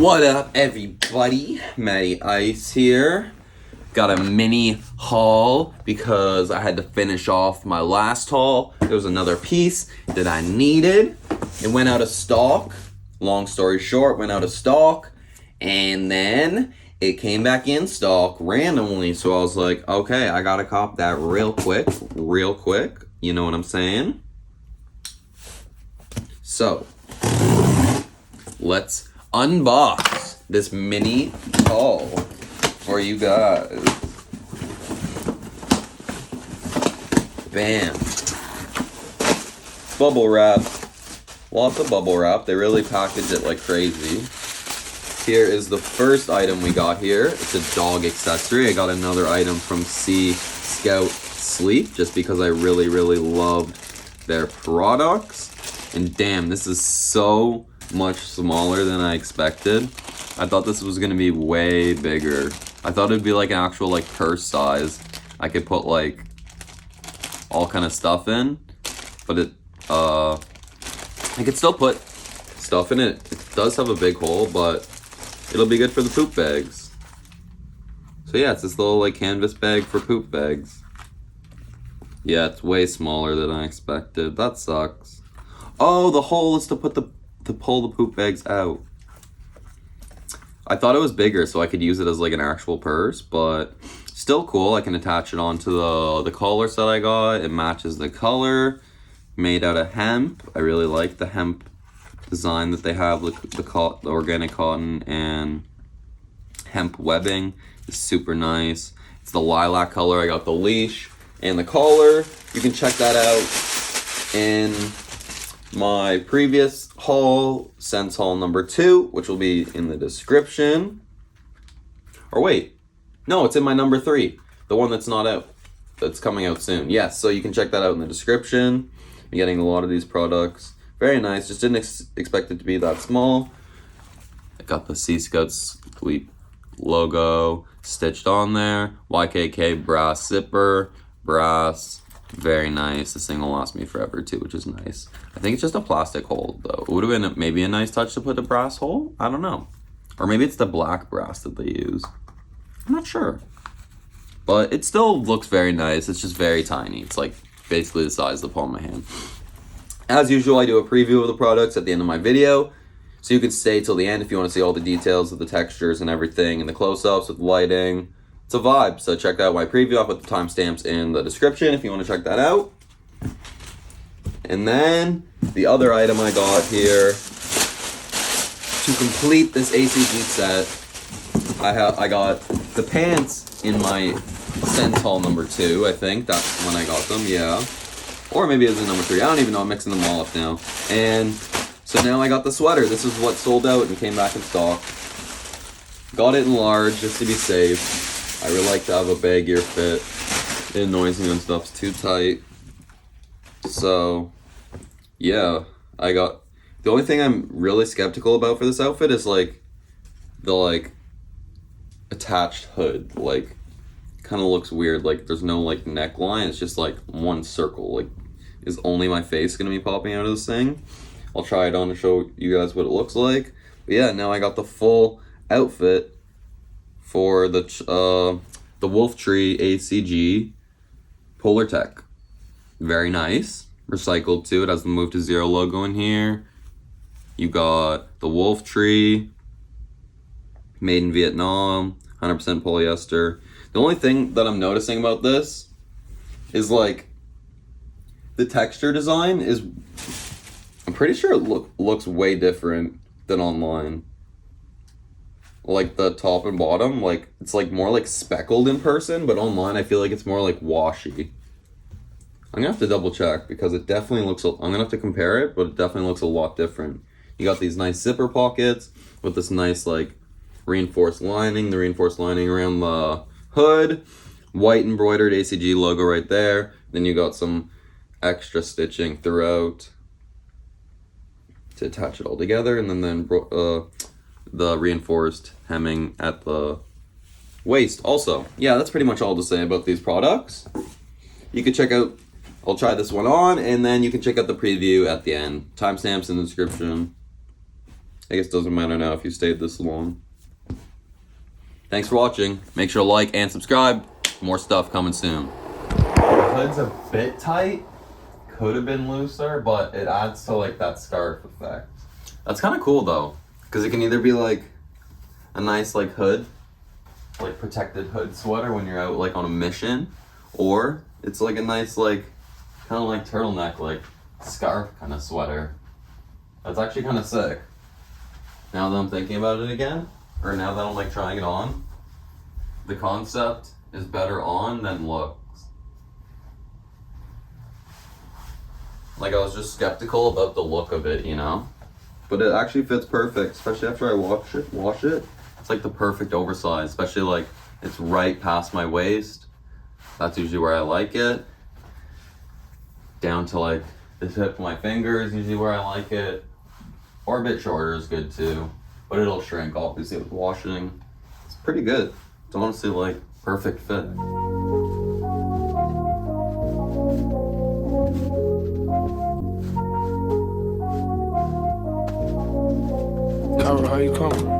What up, everybody? Matty Ice here. Got a mini haul because I had to finish off my last haul. There was another piece that I needed. It went out of stock. Long story short, went out of stock. And then it came back in stock randomly. So I was like, okay, I gotta cop that real quick. You know what I'm saying? So, let's unbox this mini haul for you guys. Bam. Bubble wrap. Lots of bubble wrap. They really package it like crazy. Here is the first item we got here. It's a dog accessory. I got another item from Seescoutsleep just because I really loved their products. And damn, this is so much smaller than I expected. I thought this was gonna be way bigger. I thought it'd be like an actual like purse size. I could put like all kind of stuff in, but I could still put stuff in it. It does have a big hole, but it'll be good for the poop bags. So yeah, it's this little like canvas bag for poop bags. Yeah, it's way smaller than I expected. That sucks. Oh, the hole is to pull the poop bags out. I thought it was bigger so I could use it as like an actual purse, but still cool. I can attach it onto the collar set I got. It matches the color. Made out of hemp. I really like the hemp design that they have. The organic cotton and hemp webbing is super nice. It's the lilac color. I got the leash and the collar. You can check that out in my previous haul, Ssense haul number 2, which will be in the description. Or wait, no, it's in my number 3, the one that's not out, that's coming out soon. Yes, so you can check that out in the description. I'm getting a lot of these products. Very nice, just didn't expect it to be that small. I got the Seescoutsleep logo stitched on there. YKK brass zipper, brass. Very nice. This thing will last me forever too, which is nice. I think it's just a plastic hole though. It would have been maybe a nice touch to put a brass hole. I don't know. Or maybe it's the black brass that they use. I'm not sure. But it still looks very nice. It's just very tiny. It's like basically the size of the palm of my hand. As usual, I do a preview of the products at the end of my video. So you can stay till the end if you want to see all the details of the textures and everything and the close-ups with lighting. It's a vibe, so check out my preview. I'll put the timestamps in the description if you want to check that out. And then the other item I got here to complete this ACG set, I got the pants in my Ssense haul number 2. I think that's when I got them. Yeah, or maybe it was in number 3. I don't even know. I'm mixing them all up now. And so now I got the sweater. This is what sold out and came back in stock. Got it in large just to be safe. I really like to have a baggier fit. It annoys me when stuff's too tight. So, yeah, I got... The only thing I'm really skeptical about for this outfit is, like, the, like, attached hood. Like, kind of looks weird. Like, there's no, like, neckline. It's just, like, one circle. Like, is only my face going to be popping out of this thing? I'll try it on to show you guys what it looks like. But, yeah, now I got the full outfit for the Wolf Tree ACG Polar Tech. Very nice. Recycled too. It has the Move to Zero logo in here. You got the Wolf Tree, made in Vietnam, 100% polyester. The only thing that I'm noticing about this is like the texture design is, I'm pretty sure it looks way different than online. Like the top and bottom, like it's like more like speckled in person, but online I feel like it's more like washy. I'm gonna have to double check because it definitely looks, I'm gonna have to compare it, but it definitely looks a lot different. You got these nice zipper pockets with this nice like reinforced lining, the reinforced lining around the hood, white embroidered ACG logo right there. Then you got some extra stitching throughout to attach it all together, and then the reinforced hemming at the waist also. Yeah, that's pretty much all to say about these products. You can check out, I'll try this one on, and then you can check out the preview at the end. Timestamps in the description. I guess it doesn't matter now if you stayed this long. Thanks for watching. Make sure to like and subscribe. More stuff coming soon. The hood's a bit tight. Could have been looser, but it adds to like that scarf effect. That's kind of cool though, because it can either be like a nice like hood, like protected hood sweater when you're out like on a mission, or it's like a nice like kind of like turtleneck like scarf kind of sweater. That's actually kind of sick. Now that I'm thinking about it again, or now that I'm like trying it on, the concept is better on than looks. Like I was just skeptical about the look of it, you know? But it actually fits perfect, especially after I wash it. It's like the perfect oversize, especially like it's right past my waist. That's usually where I like it. Down to like the tip of my finger is usually where I like it. Or a bit shorter is good too, but it'll shrink obviously with washing. It's pretty good. It's honestly like perfect fit. How you coming?